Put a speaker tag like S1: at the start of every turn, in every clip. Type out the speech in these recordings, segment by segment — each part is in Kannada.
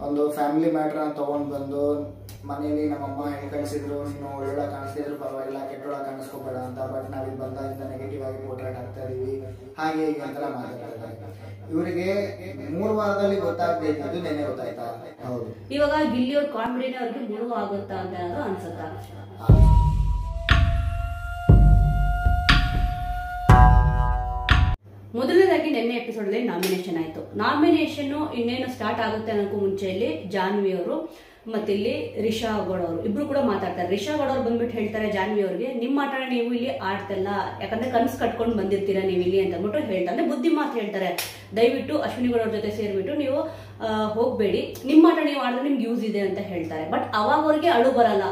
S1: ಒಂದು ಫ್ಯಾಮಿಲಿ ಮ್ಯಾಟ್ರನ್ನ ತೊಗೊಂಡು ಬಂದು ಮನೇಲಿ ನಮ್ಮಮ್ಮ ಹೇಳಿ ಕಳಿಸಿದ್ರು, ನೀನು ಒಳ್ಳೊಳ್ಳೆ ಕಾಣಿಸ್ತಿದ್ರು ಪರವಾಗಿಲ್ಲ, ಕೆಟ್ಟೊಳಗೆ ಕಾಣಿಸ್ಕೋಬೇಡ ಅಂತ. ಬಟ್ ನಾವಿಲ್ಲಿ ಬಂದಾಗಿಂದ ನೆಗೆಟಿವ್ ಆಗಿ ಪೋರ್ಟ್ರೇಟ್ ಆಗ್ತಾ ಇದೀವಿ, ಹಾಗೆ ಹೀಗೆ ಅಂತೆಲ್ಲ ಮಾತಾಡ್ತಾ ಇದ್ದಾರೆ. ಇವರಿಗೆ 3 ವಾರದಲ್ಲಿ ಗೊತ್ತಾಗದೆ ಇದ್ದು ನೆನ್ನೆ ಗೊತ್ತಾಯ್ತಾ? ಹೌದು.
S2: ಇವಾಗ ಗಿಲ್ಲಿಯವ್ರ ಕಾಮಿಡಿನೇ ಅವ್ರಿಗೆ ಮುಳುಗು ಆಗುತ್ತಾ ಅಂತ ಏನಾದ್ರು ಅನ್ಸುತ್ತಾ? ಮೊದಲನೇದಾಗಿ ನಿನ್ನೆ ಎಪಿಸೋಡ್ ಅಲ್ಲಿ ನಾಮಿನೇಷನ್ ಆಯ್ತು. ನಾಮಿನೇಷನ್ ಇನ್ನೇನು ಸ್ಟಾರ್ಟ್ ಆಗುತ್ತೆ ಅನ್ನೋಕ್ಕೂ ಮುಂಚೆಯಲ್ಲಿ ಜಾನ್ವಿ ಅವರು ಮತ್ತೆ ಇಲ್ಲಿ ರಿಷಾ ಗೌಡ ಅವರು ಇಬ್ರು ಕೂಡ ಮಾತಾಡ್ತಾರೆ. ರಿಷಾ ಗೌಡ ಅವ್ರು ಬಂದ್ಬಿಟ್ಟು ಹೇಳ್ತಾರೆ ಜಾನ್ವಿ ಅವ್ರಿಗೆ, ನಿಮ್ಮ ಆಟನ ನೀವು ಇಲ್ಲಿ ಆಡ್ತಲ್ಲ, ಯಾಕಂದ್ರೆ ಕನ್ಸು ಕಟ್ಕೊಂಡು ಬಂದಿರ್ತೀರಾ ನೀವು ಇಲ್ಲಿ ಅಂತ ಅಂದ್ಬಿಟ್ಟು ಹೇಳ್ತಾರೆ. ಅಂದ್ರೆ ಬುದ್ಧಿ ಮಾತು ಹೇಳ್ತಾರೆ, ದಯವಿಟ್ಟು ಅಶ್ವಿನಿ ಗೌಡ ಅವ್ರ ಜೊತೆ ಸೇರ್ಬಿಟ್ಟು ನೀವು ಹೋಗ್ಬೇಡಿ, ನಿಮ್ಮ ಆಟ ನೀವು ಆಡಿದ್ರೆ ನಿಮ್ಗೆ ಯೂಸ್ ಇದೆ ಅಂತ ಹೇಳ್ತಾರೆ. ಬಟ್ ಅವಾಗ ಅವ್ರಿಗೆ ಅಳು ಬರಲ್ಲ.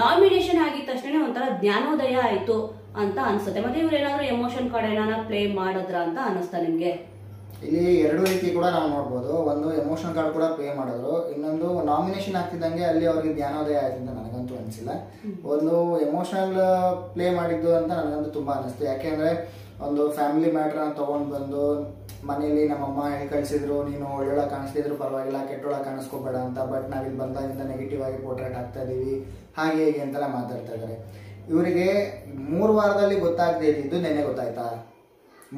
S2: ನಾಮಿನೇಷನ್ ಆಗಿದ ತಕ್ಷಣ ಒಂಥರ ಜ್ಞಾನೋದಯ ಆಯ್ತು ಅಂತ ಅನ್ಸುತ್ತೆ. ಮತ್ತೆ ಇವ್ರು ಏನಾದ್ರು ಎಮೋಷನ್ ಕಾರ್ಡ್ ಏನಾದ್ರು ಪ್ಲೇ ಮಾಡಿದ್ರ ಅಂತ ಅನಿಸ್ತಾ ನಿಮ್ಗೆ?
S1: ಇಲ್ಲಿ 2 ರೀತಿ ಕೂಡ ನಾವು ನೋಡ್ಬೋದು. ಒಂದು ಎಮೋಷನಲ್ ಕಾರ್ಡ್ ಕೂಡ ಪ್ಲೇ ಮಾಡಿದ್ರು, ಇನ್ನೊಂದು ನಾಮಿನೇಷನ್ ಆಗ್ತಿದ್ದಂಗೆ ಅಲ್ಲಿ ಅವ್ರಿಗೆ ಜ್ಞಾನೋದಯ ಆಯ್ತು ಅಂತ ನನಗಂತೂ ಅನಿಸಿಲ್ಲ. ಒಂದು ಎಮೋಷನಲ್ ಪ್ಲೇ ಮಾಡಿದ್ದು ಅಂತ ನನಗಂತೂ ತುಂಬಾ ಅನಿಸ್ತು. ಯಾಕೆಂದ್ರೆ ಒಂದು ಫ್ಯಾಮಿಲಿ ಮ್ಯಾಟ್ರನ್ನ ತೊಗೊಂಡು ಬಂದು ಮನೇಲಿ ನಮ್ಮಮ್ಮ ಹೇಳಿ ಕಳಿಸಿದ್ರು, ನೀನು ಒಳ್ಳೊಳ್ಳೆ ಕಾಣಿಸ್ತಿದ್ರು ಪರವಾಗಿಲ್ಲ, ಕೆಟ್ಟೊಳಗೆ ಕಾಣಿಸ್ಕೋಬೇಡ ಅಂತ. ಬಟ್ ನಾವಿಲ್ಲಿ ಬಂದಾಗಿಂದ ನೆಗೆಟಿವ್ ಆಗಿ ಪೋರ್ಟ್ರೇಟ್ ಆಗ್ತಾ ಇದೀವಿ, ಹಾಗೆ ಹೀಗೆ ಅಂತೆಲ್ಲ ಮಾತಾಡ್ತಾ ಇದ್ದಾರೆ. ಇವರಿಗೆ 3 ವಾರದಲ್ಲಿ ಗೊತ್ತಾಗದೆ ಇದ್ದಿದ್ದು ನೆನ್ನೆ ಗೊತ್ತಾಯ್ತಾ?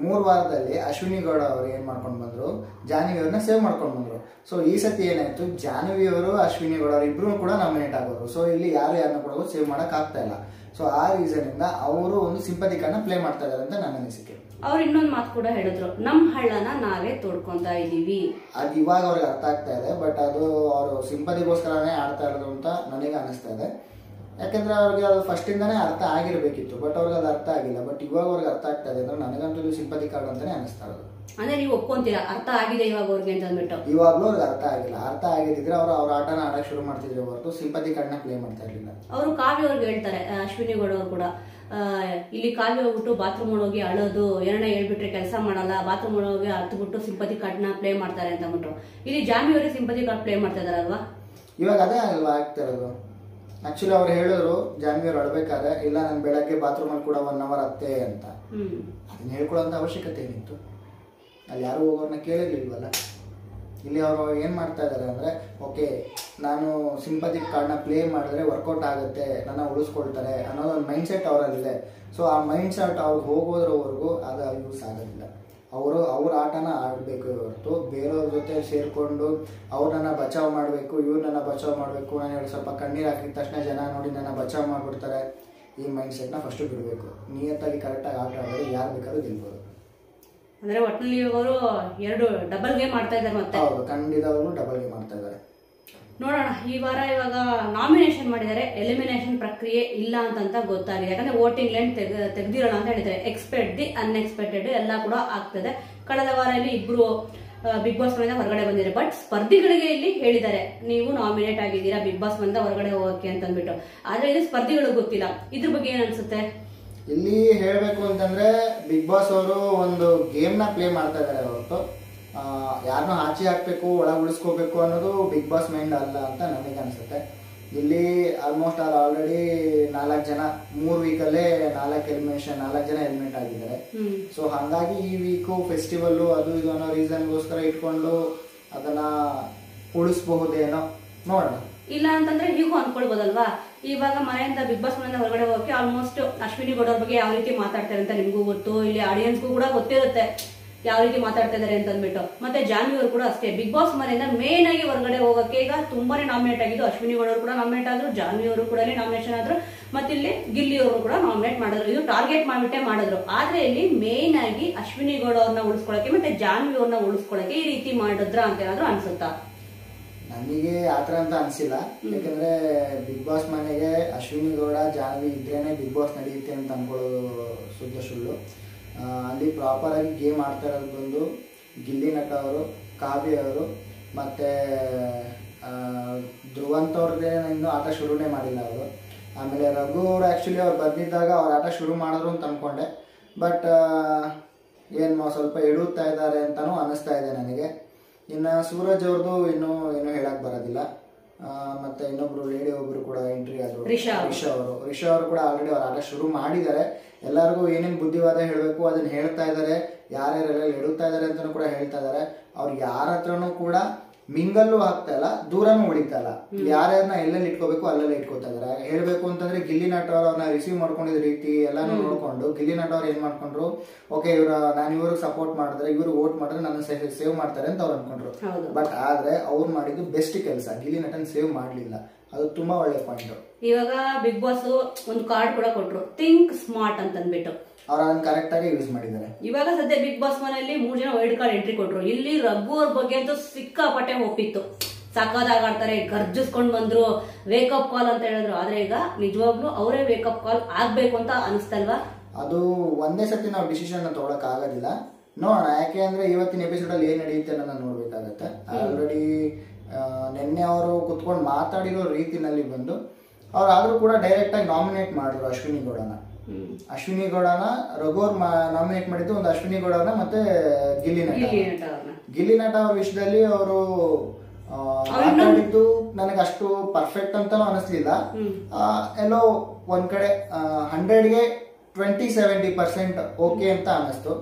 S1: 3 ವಾರದಲ್ಲಿ ಅಶ್ವಿನಿ ಗೌಡ ಅವರು ಏನ್ ಮಾಡ್ಕೊಂಡು ಬಂದ್ರು, ಜಾನ್ವಿ ಅವ್ರನ್ನ ಸೇವ್ ಮಾಡ್ಕೊಂಡು ಬಂದ್ರು. ಸೊ ಈ ಸತಿ ಏನಾಯ್ತು, ಜಾನ್ವಿ ಅವರು ಅಶ್ವಿನಿ ಗೌಡ ಅವರು ಇಬ್ರು ಕೂಡ ನಾಮಿನೇಟ್ ಆಗೋರು. ಸೊ ಇಲ್ಲಿ ಯಾರನ್ನ ಕೂಡ ಸೇವ್ ಮಾಡಕ್ ಆಗ್ತಾ ಇಲ್ಲ. ಸೊ ಆ ರೀಸನ್ ಇಂದ ಅವರು ಒಂದು ಸಿಂಪತಿ ಕಾರ್ಡ್ನ ಪ್ಲೇ ಮಾಡ್ತಾ ಇದಾರೆ ಅಂತ ನನ್ನ ಅನಿಸಿಕೆ.
S2: ಅವ್ರು ಇನ್ನೊಂದು ಮಾತು ಕೂಡ ಹೇಳಿದ್ರು, ನಮ್ ಹಳ್ಳನ ನಾವೇ ತೋಡ್ಕೊಂತಾ ಇದೀವಿ.
S1: ಅದು ಇವಾಗ ಅವ್ರಿಗೆ ಅರ್ಥ ಆಗ್ತಾ ಇದೆ. ಬಟ್ ಅದು ಅವರು ಸಿಂಪತಿಗೋಸ್ಕರನೇ ಆಡ್ತಾ ಇರೋದು ಅಂತ ನನಗೆ ಅನಿಸ್ತಾ ಇದೆ. ಯಾಕಂದ್ರೆ ಅವ್ರಿಗೆ ಅದು ಫಸ್ಟ್ ಇಂದಾನೇ ಅರ್ಥ ಆಗಿರ್ಬೇಕಿತ್ತು, ಬಟ್ ಅವ್ರಿಗೆ ಅದು ಅರ್ಥ ಆಗಿಲ್ಲ. ಬಟ್ ಇವಾಗ ಅವ್ರಿಗೆ ಅರ್ಥ ಆಗ್ತಾ ಇದೆ ಅಂದ್ರೆ ನನಗಂತೂ ಇದು ಸಿಂಪತಿ ಕಾರ್ಡ್ ಅಂತಾನೆ ಅನಿಸ್ತಾ ಇರೋದು.
S2: ಅಂದ್ರೆ ನೀವು ಒಪ್ಕೊಂತೀರಾ ಅರ್ಥ ಆಗಿದೆ ಇವಾಗ ಅವ್ರಿಗೆ ಅಂತ ಅಂದ್ಬಿಟ್ಟು?
S1: ಇವಾಗ್ಲೂ ಅವ್ರಿಗೆ ಅರ್ಥ ಆಗಿಲ್ಲ. ಅರ್ಥ ಆಗಿದ್ರೆ ಅವ್ರ ಆಟನ ಆಡಕ್ ಶುರು ಮಾಡ್ತಿದ್ರೆ ಹೊರತು ಸಿಂಪತಿ ಕಾರ್ಡ್ನ ಪ್ಲೇ ಮಾಡ್ತಾ ಇರ್ಲಿಲ್ಲ.
S2: ಅವರು ಕಾವ್ಯ ಅವ್ರಿಗೆ ಹೇಳ್ತಾರೆ, ಅಶ್ವಿನಿ ಗೌಡ ಅವರು ಕೂಡ, ಇಲ್ಲಿ ಕಾವ್ಯ ಹೋಗ್ಬಿಟ್ಟು ಬಾತ್ರೂಮ್ ಹೋಗಿ ಅಳೋದು, ಏನಾರ ಹೇಳ್ಬಿಟ್ರೆ ಕೆಲಸ ಮಾಡಲ್ಲ, ಬಾತ್ರೂಮ್ ಹೋಗಿ ಅರ್ತ್ಬಿಟ್ಟು ಸಿಂಪತಿ ಕಾರ್ಡ್ನ ಪ್ಲೇ ಮಾಡ್ತಾರೆ ಅಂತ ಅಂದ್ಬಿಟ್ಟು, ಇಲ್ಲಿ ಜಾನ್ವಿ ಅವರಿಗೆ ಸಿಂಪತಿ ಕಾರ್ಡ್ ಪ್ಲೇ ಮಾಡ್ತಾ ಇದಾರಲ್ವಾ?
S1: ಇವಾಗ ಅದೇ ಅಲ್ವಾ ಆಗ್ತಾ ಇರೋದು. ಆಕ್ಚುಲಿ ಅವ್ರು ಹೇಳಿದ್ರು ಜಾನ್ವಿ ಅವ್ರು ಅಳ್ಬೇಕಾದ್ರೆ, ಇಲ್ಲ ನಾನು ಬೆಳಗ್ಗೆ ಬಾತ್ರೂಮ್ ಅಲ್ಲಿ ಕೂಡ 1 ಅವರ್ ಅತ್ತೆ ಅಂತ. ಅದನ್ನ ಹೇಳ್ಕೊಳ್ಳೋಂತ ಅವಶ್ಯಕತೆ ಏನಿತ್ತು? ಅಲ್ಲಿ ಯಾರು ಹೋಗೋರ್ನ ಕೇಳಿರ್ಲಿಲ್ವಲ್ಲ. ಇಲ್ಲಿ ಅವರು ಏನ್ ಮಾಡ್ತಾ ಇದಾರೆ ಅಂದ್ರೆ, ಓಕೆ ನಾನು ಸಿಂಪತಿ ಕಾರ್ಡ್ನ ಪ್ಲೇ ಮಾಡಿದ್ರೆ ವರ್ಕೌಟ್ ಆಗುತ್ತೆ, ನನ್ನ ಉಳಿಸ್ಕೊಳ್ತಾರೆ ಅನ್ನೋದು ಒಂದು ಮೈಂಡ್ ಸೆಟ್ ಅವರಲ್ಲಿದೆ. ಸೊ ಆ ಮೈಂಡ್ ಸೆಟ್ ಅವ್ರಿಗೆ ಹೋಗೋದ್ರವರೆಗೂ ಅದು ಯೂಸ್ ಆಗೋದಿಲ್ಲ. ಅವ್ರ ಆಟನ ಆಡಬೇಕು ಹೊರತು ಬೇರೆಯವ್ರ ಜೊತೆ ಸೇರಿಕೊಂಡು ಅವ್ರನ್ನ ಬಚಾವ್ ಮಾಡಬೇಕು, ಇವ್ರನ್ನ ಬಚಾವ್ ಮಾಡಬೇಕು, ನಾನು ಸ್ವಲ್ಪ ಕಣ್ಣೀರು ಹಾಕಿದ ತಕ್ಷಣ ಜನ ನೋಡಿ ನನ್ನ ಬಚಾವ್ ಮಾಡಿಬಿಡ್ತಾರೆ, ಈ ಮೈಂಡ್ ಸೆಟ್ನ ಫಸ್ಟ್ ಬಿಡಬೇಕು. ನಿಯತ್ತಾಗಿ ಕರೆಕ್ಟಾಗಿ ಆಟ ಆಡೋದು ಯಾರು ಬೇಕಾದ್ರೂ ಗೆಲ್ಬೋದು.
S2: ಅಂದ್ರೆ ಒಟ್ಟಿನಲ್ಲಿ ಅವರು 2 ಡಬಲ್ ಗೇಮ್ ಮಾಡ್ತಾ ಇದ್ದಾರೆ. ಮತ್ತೆ ಹೌದು,
S1: ಖಂಡಿತವಾಗ್ಲೂ ಡಬಲ್ ಗೇಮ್ ಮಾಡ್ತಾ ಇದ್ದಾರೆ.
S2: ನೋಡೋಣ, ಈ ವಾರ ಇವಾಗ ನಾಮಿನೇಷನ್ ಮಾಡಿದರೆ ಎಲಿಮಿನೇಷನ್ ಪ್ರಕ್ರಿಯೆ ಇಲ್ಲ ಅಂತ ಗೊತ್ತಾಗಿದೆ. ಯಾಕಂದ್ರೆ ವೋಟಿಂಗ್ ಲೈನ್ ತೆಗ್ದಿರೋಣ ಅಂತ ಹೇಳಿದ್ದಾರೆ. ಎಕ್ಸ್ಪೆಕ್ಟ್ ದಿ ಅನ್ಎಕ್ಸ್ಪೆಕ್ಟೆಡ್ ಎಲ್ಲ ಕೂಡ ಆಗ್ತದೆ. ಕಳೆದ ವಾರ ಇಲ್ಲಿ ಇಬ್ರು ಬಿಗ್ ಬಾಸ್ ಮನೆಯಿಂದ ಹೊರಗಡೆ ಬಂದಿದ್ದಾರೆ. ಬಟ್ ಸ್ಪರ್ಧಿಗಳಿಗೆ ಇಲ್ಲಿ ಹೇಳಿದ್ದಾರೆ, ನೀವು ನಾಮಿನೇಟ್ ಆಗಿದ್ದೀರಾ ಬಿಗ್ ಬಾಸ್ ಮನೆಯಿಂದ ಹೊರಗಡೆ ಹೋಗಕ್ಕೆ ಅಂತ ಅಂದ್ಬಿಟ್ಟು. ಆದ್ರೆ ಇಲ್ಲಿ ಸ್ಪರ್ಧಿಗಳಿಗೆ ಗೊತ್ತಿಲ್ಲ. ಇದ್ರ ಬಗ್ಗೆ ಏನ್ ಅನ್ಸುತ್ತೆ?
S1: ಇಲ್ಲಿ ಹೇಳ್ಬೇಕು ಅಂತಂದ್ರೆ ಬಿಗ್ ಬಾಸ್ ಅವರು ಒಂದು ಗೇಮ್ ನ ಪ್ಲೇ ಮಾಡ್ತಾ ಇದ್ದಾರೆ ಹೊರತು ಯಾರನ್ನೂ ಆಚೆ ಹಾಕ್ಬೇಕು, ಒಳಗೆ ಉಳಿಸ್ಕೋಬೇಕು ಅನ್ನೋದು ಬಿಗ್ ಬಾಸ್ ಮೈಂಡ್ ಅಲ್ಲ ಅಂತ ನನಗೆ ಅನ್ಸುತ್ತೆ. ಇಲ್ಲಿ ಆಲ್ಮೋಸ್ಟ್ ಆಲ್ರೆಡಿ 4 ಜನ 3 ವೀಕಲ್ಲೇ 4 ಜನ ಎಲಿಮಿನೇಟ್ ಆಗಿದ್ದಾರೆ. ಸೊ ಹಾಗಾಗಿ ಈ ವೀಕು ಫೆಸ್ಟಿವಲ್ ಅದು ಇದು ಅನ್ನೋ ರೀಸನ್ಗೋಸ್ಕರ ಇಟ್ಕೊಂಡು ಅದನ್ನ ಉಳಿಸಬಹುದೇನೋ, ನೋಡೋಣ.
S2: ಇಲ್ಲ ಅಂತಂದ್ರೆ ಹೀಗೂ ಅನ್ಕೊಳ್ಬೋದಲ್ವಾ, ಇವಾಗ ಮನೆಯಿಂದ ಬಿಗ್ ಬಾಸ್ ಮನೆಯಿಂದ ಹೊರಗಡೆ ಹೋಗಕ್ಕೆ ಆಲ್ಮೋಸ್ಟ್ ಅಶ್ವಿನಿ ಗೌಡ ಅವ್ರ ಬಗ್ಗೆ ಯಾವ ರೀತಿ ಮಾತಾಡ್ತಾರೆ ಅಂತ ನಿಮ್ಗೂ ಗೊತ್ತು, ಇಲ್ಲಿ ಆಡಿಯನ್ಸ್ಗೂ ಕೂಡ ಗೊತ್ತಿರುತ್ತೆ ಯಾವ ರೀತಿ ಮಾತಾಡ್ತಾ ಇದಾರೆ ಅಂತ ಅಂದ್ಬಿಟ್ಟು. ಮತ್ತೆ ಜಾನ್ವಿ ಅವರು ಕೂಡ ಅಷ್ಟೇ, ಬಿಗ್ ಬಾಸ್ ಮನೆಯಿಂದ ಮೇನ್ ಆಗಿ ಹೊರಗಡೆ ಹೋಗಕ್ಕೆ ಈಗ ತುಂಬಾನೇ ನಾಮಿನೇಟ್ ಆಗಿದ್ದು. ಅಶ್ವಿನಿ ಗೌಡ ಅವರು ಕೂಡ ನಾಮಿನೇಟ್ ಆದ್ರು, ಜಾನ್ವಿ ಅವರು ಕೂಡ ನಾಮಿನೇಷನ್ ಆದ್ರು, ಮತ್ತೆ ಇಲ್ಲಿ ಗಿಲ್ಲಿ ಅವರು ಕೂಡ ನಾಮಿನೇಟ್ ಮಾಡಿದ್ರು. ಇದು ಟಾರ್ಗೆಟ್ ಮಾಡ್ಬಿಟ್ಟೆ ಮಾಡಿದ್ರು. ಆದ್ರೆ ಇಲ್ಲಿ ಮೇನ್ ಆಗಿ ಅಶ್ವಿನಿ ಗೌಡ ಅವ್ರನ್ನ ಉಳಿಸ್ಕೊಳಕ್ಕೆ ಮತ್ತೆ ಜಾನ್ವಿ ಅವ್ರನ್ನ ಉಳಿಸ್ಕೊಳಕ್ಕೆ ಈ ರೀತಿ ಮಾಡಿದ್ರ ಅಂತ ಏನಾದ್ರು ಅನ್ಸುತ್ತಾ?
S1: ನನಗೆ ಆತರ ಅಂತ ಅನ್ಸಿಲ್ಲ. ಯಾಕಂದ್ರೆ ಬಿಗ್ ಬಾಸ್ ಮನೆಗೆ ಅಶ್ವಿನಿ ಗೌಡ ಜಾನ್ವಿ ಇದ್ರೇನೆ ಬಿಗ್ ಬಾಸ್ ನಡೆಯುತ್ತೆ ಅಂತ ಅನ್ಕೊಳ್ಳೋದು ಶುದ್ಧ ಸುಳ್ಳು. ಅಲ್ಲಿ ಪ್ರಾಪರ್ ಆಗಿ ಗೇಮ್ ಆಡ್ತಾ ಇರೋದು ಬಂದು ಗಿಲ್ಲಿ ನಟ ಅವರು, ಕಾವ್ಯ ಅವರು, ಮತ್ತೆ ಧ್ರುವಂತ್ ಅವ್ರಿಗೆ ಇನ್ನೂ ಆಟ ಶುರುನೇ ಮಾಡಿಲ್ಲ ಅವರು. ಆಮೇಲೆ ರಘು ಅವರು ಆ್ಯಕ್ಚುಲಿ ಅವ್ರು ಬಂದಿದ್ದಾಗ ಅವ್ರ ಆಟ ಶುರು ಮಾಡಿದ್ರು ಅಂತ ಅಂದ್ಕೊಂಡೆ. ಬಟ್ ಏನು ಸ್ವಲ್ಪ ಎಡುತ್ತಾ ಇದ್ದಾರೆ ಅಂತಲೂ ಅನ್ನಿಸ್ತಾ ಇದೆ ನನಗೆ. ಇನ್ನು ಸೂರಜ್ ಅವ್ರದ್ದು ಇನ್ನೂ ಏನೂ ಹೇಳಕ್ ಬರೋದಿಲ್ಲ. ಮತ್ತೆ ಇನ್ನೊಬ್ರು ಲೇಡಿ ಒಬ್ರು ಕೂಡ ಎಂಟ್ರಿ ಆದ್ರು, ರಿಷಾ ಅವರು ಕೂಡ ಆಲ್ರೆಡಿ ಅವ್ರ ಆಟ ಶುರು ಮಾಡಿದ್ದಾರೆ. ಎಲ್ಲರಿಗೂ ಏನೇನು ಬುದ್ಧಿವಾದ ಹೇಳಬೇಕು ಅದನ್ನ ಹೇಳ್ತಾ ಇದ್ದಾರೆ, ಯಾರ್ಯಾರೆಲ್ಲ ಎಡುತ್ತಾ ಇದ್ದಾರೆ ಅಂತಲೂ ಕೂಡ ಹೇಳ್ತಾ ಇದ್ದಾರೆ. ಅವ್ರು ಯಾರ ಹತ್ರನೂ ಕೂಡ ಮಿಂಗಲ್ಲು ಆಗ್ತಾ ಇಲ್ಲ, ದೂರನೂ ಉಳಿತಾ ಇಲ್ಲ. ಯಾರ್ಯಾರನ್ನ ಎಲ್ಲೆಲ್ಲಿ ಇಟ್ಕೋಬೇಕು ಅಲ್ಲೆಲ್ಲ ಇಟ್ಕೋತಾ ಇದಾರೆ. ಹೇಳ್ಬೇಕು ಅಂತಂದ್ರೆ ಗಿಲ್ಲಿ ನಟ ಅವ್ರನ್ನ ರಿಸೀವ್ ಮಾಡ್ಕೊಂಡಿದ್ ರೀತಿ ಎಲ್ಲಾನು ನೋಡ್ಕೊಂಡು ಗಿಲ್ಲಿ ನಟ ಅವ್ರು ಏನ್ ಮಾಡ್ಕೊಂಡ್ರು, ಓಕೆ ನಾನು ಇವ್ರಿಗೆ ಸಪೋರ್ಟ್ ಮಾಡಿದ್ರೆ, ಇವ್ರು ವೋಟ್ ಮಾಡಿದ್ರೆ ನನ್ನ ಸೇವ್ ಮಾಡ್ತಾರೆ ಅಂತ ಅವ್ರು ಅನ್ಕೊಂಡ್ರು. ಬಟ್ ಆದ್ರೆ ಅವ್ರು ಮಾಡಿದ್ದು ಬೆಸ್ಟ್ ಕೆಲಸ, ಗಿಲ್ಲಿ ನಟನ್ ಸೇವ್ ಮಾಡ್ಲಿಲ್ಲ. ಅದು ತುಂಬಾ ಒಳ್ಳೆ ಪಾಯಿಂಟ್.
S2: ಇವಾಗ ಬಿಗ್ ಬಾಸ್ ಒಂದು ಕಾರ್ಡ್ ಕೂಡ ಕೊಟ್ರು, ಥಿಂಕ್ ಸ್ಮಾರ್ಟ್ ಅಂತ ಅಂದ್ಬಿಟ್ಟು
S1: ಅವ್ರು ಅದನ್ನ ಕರೆಕ್ಟ್ ಆಗಿ ಯೂಸ್ ಮಾಡಿದ್ದಾರೆ.
S2: ಇವಾಗ ಸದ್ಯ ಬಿಗ್ ಬಾಸ್ ಮನೆಯಲ್ಲಿ 3 ಜನ ವೈಲ್ಡ್ ಕಾರ್ಡ್ ಎಂಟ್ರಿ ಕೊಟ್ರು. ಇಲ್ಲಿ ರಘು ಅವ್ರ ಬಗ್ಗೆ ಅಂತೂ ಸಿಕ್ಕಾಪಟ್ಟೆ ಒಪ್ಪಿತ್ತು, ಸಕ್ಕದಾಗ ಆಡ್ತಾರೆ, ಗರ್ಜಿಸ್ಕೊಂಡ್ ಬಂದ್ರು, ವೇಕಪ್ ಕಾಲ್ ಅಂತ ಹೇಳಿದ್ರು. ಆದ್ರೆ ಈಗ ನಿಜವಾಗ್ಲೂ ಅವರೇ ವೇಕಪ್ ಕಾಲ್ ಆಗ್ಬೇಕು ಅಂತ ಅನಿಸ್ತಲ್ವಾ?
S1: ಅದು ಒಂದೇ ಸತಿ ನಾವು ಡಿಸಿಷನ್ ತಗೊಳಕ್ ಆಗೋದಿಲ್ಲ, ನೋಡೋಣ. ಯಾಕೆ ಅಂದ್ರೆ ಇವತ್ತಿನ ಎಪಿಸೋಡ್ ಅಲ್ಲಿ ಏನ್ ನಡೆಯುತ್ತೆ ಅನ್ನೋದನ್ನ ನೋಡ್ಬೇಕಾಗತ್ತೆ. ಆಲ್ರೆಡಿ ನಿನ್ನೆ ಅವರು ಕುತ್ಕೊಂಡು ಮಾತಾಡಿರೋ ರೀತಿನಲ್ಲಿ ಬಂದು ಅವ್ರಾದ್ರೂ ಕೂಡ ಡೈರೆಕ್ಟ್ ಆಗಿ ನಾಮಿನೇಟ್ ಮಾಡಿದ್ರು ಅಶ್ವಿನಿ ಗೌಡನ. ಅಶ್ವಿನಿ ಗೌಡನ ರಘು ಅವ್ರು ನಾಮಿನೇಟ್ ಮಾಡಿದ್ದು ಒಂದು ಅಶ್ವಿನಿ ಗೌಡನ ಮತ್ತೆ ಗಿಲ್ಲಿ ನಟ ಅವ್ರ ವಿಷಯದಲ್ಲಿ ಅವರು ಮಾತಾಡಿದ್ದು ನನಗೆ ಅಷ್ಟು ಪರ್ಫೆಕ್ಟ್ ಅಂತಾನು ಅನಿಸ್ಲಿಲ್ಲ. ಎಲ್ಲೋ ಒಂದ್ ಕಡೆ 100ಗೆ 20-70% ಓಕೆ ಅಂತ ಅನಿಸ್ತು.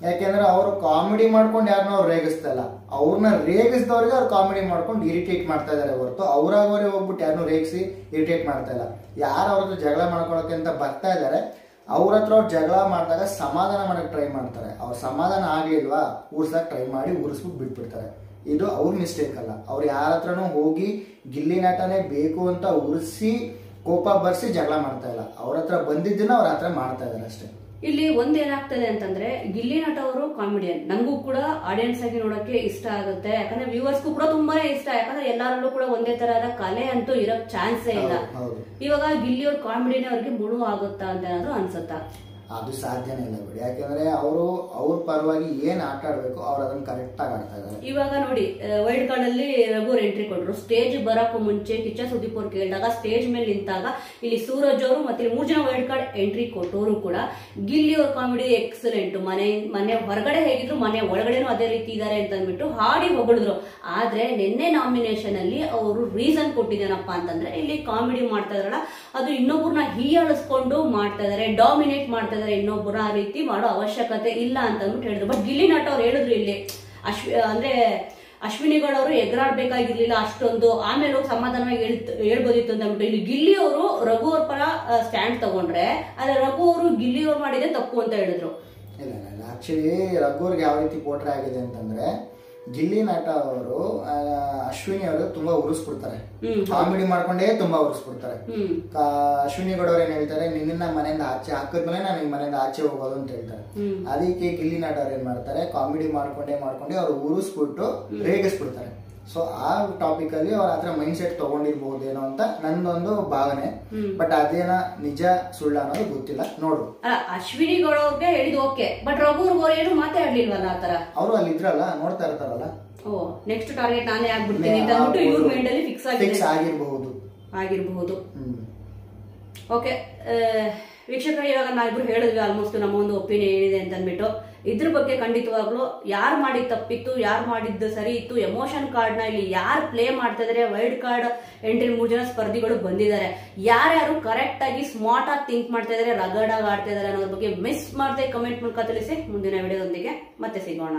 S1: ಯಾಕೆಂದ್ರೆ ಅವರು ಕಾಮಿಡಿ ಮಾಡ್ಕೊಂಡು ಯಾರನ್ನ ಅವ್ರು ರೇಗಿಸ್ತಾ ಇಲ್ಲ, ಅವ್ರನ್ನ ರೇಗಿಸಿದವ್ರಿಗೆ ಅವ್ರು ಕಾಮಿಡಿ ಮಾಡ್ಕೊಂಡು ಇರಿಟೇಟ್ ಮಾಡ್ತಾ ಇದಾರೆ ಹೊರತು ಅವ್ರಾಗವರೇ ಹೋಗ್ಬಿಟ್ಟು ಯಾರನ್ನೂ ರೇಗಿಸಿ ಇರಿಟೇಟ್ ಮಾಡ್ತಾ ಇಲ್ಲ. ಯಾರು ಅವ್ರ ಹತ್ರ ಜಗಳ ಮಾಡ್ಕೊಳಕ್ಕೆ ಅಂತ ಬರ್ತಾ ಇದಾರೆ, ಅವ್ರ ಹತ್ರ ಅವ್ರು ಜಗಳ ಮಾಡಿದಾಗ ಸಮಾಧಾನ ಮಾಡಕ್ ಟ್ರೈ ಮಾಡ್ತಾರೆ. ಅವ್ರ ಸಮಾಧಾನ ಆಗ್ಲಿಲ್ವಾ ಉರ್ಸಕ್ ಟ್ರೈ ಮಾಡಿ ಉರ್ಸ್ಬಿಟ್ಟು ಬಿಟ್ಬಿಡ್ತಾರೆ. ಇದು ಅವ್ರ ಮಿಸ್ಟೇಕ್ ಅಲ್ಲ. ಅವ್ರು ಯಾರ ಹತ್ರನೂ ಹೋಗಿ ಗಿಲ್ಲಿ ನಟನೆ ಬೇಕು ಅಂತ ಉರ್ಸಿ ಕೋಪ ಬರ್ಸಿ ಜಗಳ ಮಾಡ್ತಾ ಇಲ್ಲ. ಅವ್ರ ಹತ್ರ ಬಂದಿದ್ದನ್ನ ಅವ್ರ ಹತ್ರ ಮಾಡ್ತಾ ಇದಾರೆ ಅಷ್ಟೇ.
S2: ಇಲ್ಲಿ ಒಂದೇನಾಗ್ತದೆ ಅಂತಂದ್ರೆ, ಗಿಲ್ಲಿ ನಟ ಅವರು ಕಾಮಿಡಿಯನ್, ನಂಗೂ ಕೂಡ ಆಡಿಯನ್ಸ್ ಆಗಿ ನೋಡಕ್ಕೆ ಇಷ್ಟ ಆಗುತ್ತೆ. ಯಾಕಂದ್ರೆ ವ್ಯೂವರ್ಸ್ಗೂ ಕೂಡ ತುಂಬಾನೇ ಇಷ್ಟ. ಯಾಕಂದ್ರೆ ಎಲ್ಲರಲ್ಲೂ ಕೂಡ ಒಂದೇ ತರಹದ ಕಲೆ ಅಂತೂ ಇರೋಕ್ ಚಾನ್ಸೇ ಇಲ್ಲ. ಇವಾಗ ಗಿಲ್ಲಿ ಅವ್ರ ಕಾಮಿಡಿನೇ ಅವ್ರಿಗೆ ಮುಳು ಆಗುತ್ತಾ ಅಂತ ಏನಾದ್ರು ಅನ್ಸುತ್ತಾ?
S1: ಅದು ಸಾಧ್ಯನೇ ಇಲ್ಲ ಬಿಡಿ. ಯಾಕಂದ್ರೆ ಅವರು ಅವ್ರ ಪರವಾಗಿ ಏನ್ ಆಟ ಆಡ್ಬೇಕು ಅವ್ರು ಅದನ್ನ ಕರೆಕ್ಟ್ ಆಗಿ ಆಡ್ತಾ ಇದ್ದಾರೆ.
S2: ಇವಾಗ ನೋಡಿ, ವೈಲ್ಡ್ ಕಾರ್ಡ್ ಅಲ್ಲಿ ರಘು ಎಂಟ್ರಿ ಕೊಟ್ರು. ಸ್ಟೇಜ್ ಬರಕ್ಕೂ ಮುಂಚೆ ಕಿಚ್ಚ ಸುದೀಪ್ ಅವ್ರು ಕೇಳಿದಾಗ ಸ್ಟೇಜ್ ಮೇಲೆ ನಿಂತಾಗ ಇಲ್ಲಿ ಸೂರಜ್ ಅವರು ಮತ್ತೆ 3 ಜನ ವೈಲ್ಡ್ ಕಾರ್ಡ್ ಎಂಟ್ರಿ ಕೊಟ್ಟವರು ಕೂಡ ಗಿಲ್ಲಿ ಅವ್ರ ಕಾಮಿಡಿ ಎಕ್ಸಲೆಂಟ್, ಮನೆ ಹೊರಗಡೆ ಹೇಗಿದ್ರು ಮನೆ ಒಳಗಡೆನೂ ಅದೇ ರೀತಿ ಇದಾರೆ ಅಂತ ಅಂದ್ಬಿಟ್ಟು ಹಾಡಿ ಹೊಗಳಿದ್ರು. ಆದ್ರೆ ನಿನ್ನೆ ನಾಮಿನೇಷನ್ ಅಲ್ಲಿ ಅವರು ರೀಸನ್ ಕೊಟ್ಟಿದ್ದೇನಪ್ಪ ಅಂತಂದ್ರೆ, ಇಲ್ಲಿ ಕಾಮಿಡಿ ಮಾಡ್ತಾ ಇದಾರಲ್ಲ ಅದು ಇನ್ನೊಬ್ಬರನ್ನ ಹೀಯಾಳಿಸ್ಕೊಂಡು ಮಾಡ್ತಾ ಇದಾರೆ, ಡಾಮಿನೇಟ್ ಮಾಡ್ತಾ ಇದಾರೆ, ಇನ್ನೊಬ್ಬರ ರೀತಿ ಮಾಡೋ ಅವಶ್ಯಕತೆ ಇಲ್ಲ ಅಂತ ಅಂದ್ಬಿಟ್ಟು ಹೇಳಿದ್ರು. ಬಟ್ ಗಿಲ್ಲಿ ನಟ ಅವ್ರು ಹೇಳಿದ್ರು ಇಲ್ಲಿ ಅಂದ್ರೆ ಅಶ್ವಿನಿ ಗೌಡ ಅವರು ಎಗರಾಡ್ಬೇಕಾಗಿರ್ಲಿಲ್ಲ ಅಷ್ಟೊಂದು, ಆಮೇಲೆ ಹೋಗಿ ಸಮಾಧಾನವಾಗಿ ಹೇಳ್ಬೋದಿತ್ತು ಅಂತ ಅಂದ್ಬಿಟ್ಟು ಇಲ್ಲಿ ಗಿಲ್ಲಿ ಅವರು ರಘು ಅವ್ರ ಪರ ಸ್ಟ್ಯಾಂಡ್ ತಗೊಂಡ್ರೆ, ಆದ್ರೆ ರಘು ಅವರು ಗಿಲ್ಲಿ ಅವ್ರು ಮಾಡಿದೆ ತಪ್ಪು ಅಂತ ಹೇಳಿದ್ರು.
S1: ಇಲ್ಲ ಆಕ್ಚುಲಿ ರಘು ಅವ್ರಿಗೆ ಯಾವ ರೀತಿ ಪೋಟ್ರೆ ಆಗಿದೆ ಅಂತಂದ್ರೆ, ಗಿಲ್ಲಿ ನಟ ಅವರು ಅಶ್ವಿನಿ ಅವರು ತುಂಬಾ ಉರಿಸ್ಬಿಡ್ತಾರೆ, ಕಾಮಿಡಿ ಮಾಡ್ಕೊಂಡೇ ತುಂಬಾ ಉರಿಸ್ಬಿಡ್ತಾರೆ. ಅಶ್ವಿನಿ ಗೌಡ ಅವ್ರು ಏನ್ ಹೇಳ್ತಾರೆ, ನಿನ್ನ ಮನೆಯಿಂದ ಆಚೆ ಹಾಕಿದ್ಮೇಲೆ ನಾನು ಈ ಮನೆಯಿಂದ ಆಚೆ ಹೋಗೋದು ಅಂತ ಹೇಳ್ತಾರೆ. ಅದಕ್ಕೆ ಗಿಲ್ಲಿ ನಟ ಅವ್ರು ಏನ್ ಮಾಡ್ತಾರೆ, ಕಾಮಿಡಿ ಮಾಡ್ಕೊಂಡೇ ಅವ್ರು ಉರಿಸ್ಬಿಟ್ಟು ರೇಗಿಸ್ಬಿಡ್ತಾರೆ. ಸೊ ಆ ಟಾಪಿಕ್ ಅಲ್ಲಿ ಅವ್ರ ಹತ್ರ ಮೈಂಡ್ ಸೆಟ್ ತಗೊಂಡಿರ್ಬಹುದೇನೋ ಅಂತ ನಂದೊಂದು ಭಾವನೆ. ಬಟ್ ಅದೇನ ನಿಜ ಸುಳ್ಳ ಅನ್ನೋದು ಗೊತ್ತಿಲ್ಲ, ನೋಡು.
S2: ಅಶ್ವಿನಿ ಗೌಡ ಅವ್ರಿಗೆ ಹೇಳಿದ್ ಓಕೆ, ಬಟ್ ರಘು ಅವ್ರು ಏನು ಮಾತಾಡ್ಲಿಲ್ವಲ್ಲ ಆತರ.
S1: ಅವರು ಅಲ್ಲಿ ಇದ್ರಲ್ಲ, ನೋಡ್ತಾ ಇರ್ತಾರಲ್ಲ,
S2: ನೆಕ್ಸ್ಟ್ ಟಾರ್ಗೆಟ್ ನಾನೇ ಆಗ್ಬಿಡ್ತೀನಿ ಅಂತ ಅಂದ್ಬಿಟ್ಟು ಇವ್ರ ಮೈಂಡ್ ಅಲ್ಲಿ ಫಿಕ್ಸ್ ಆಗಿರಬಹುದು. ಓಕೆ ವೀಕ್ಷಕರು, ಇವಾಗ ನಾವಿಬ್ರು ಹೇಳಿದ್ವಿ ಆಲ್ಮೋಸ್ಟ್ ನಮ್ಮ ಒಂದು ಒಪಿನಿಯನ್ ಏನಿದೆ ಅಂತ ಅಂದ್ಬಿಟ್ಟು. ಇದ್ರ ಬಗ್ಗೆ ಖಂಡಿತವಾಗ್ಲೂ ಯಾರು ಮಾಡಿದ್ ತಪ್ಪಿತ್ತು, ಯಾರು ಮಾಡಿದ್ದು ಸರಿ ಇತ್ತು, ಎಮೋಷನ್ ಕಾರ್ಡ್ ನ ಇಲ್ಲಿ ಯಾರು ಪ್ಲೇ ಮಾಡ್ತಾ ಇದಾರೆ, ವೈಲ್ಡ್ ಕಾರ್ಡ್ ಎಂಟ್ರಿ 3 ಜನ ಸ್ಪರ್ಧಿಗಳು ಬಂದಿದ್ದಾರೆ, ಯಾರ್ಯಾರು ಕರೆಕ್ಟ್ ಆಗಿ ಸ್ಮಾರ್ಟ್ ಆಗಿ ಥಿಂಕ್ ಮಾಡ್ತಾ ಇದಾರೆ, ರಗಡ್ ಆಗಿ ಆಡ್ತಾ ಇದಾರೆ ಅನ್ನೋದ್ರ ಬಗ್ಗೆ ಮಿಸ್ ಮಾಡದೆ ಕಮೆಂಟ್ ಮೂಲಕ ತಿಳಿಸಿ. ಮುಂದಿನ ವಿಡಿಯೋದೊಂದಿಗೆ ಮತ್ತೆ ಸಿಗೋಣ.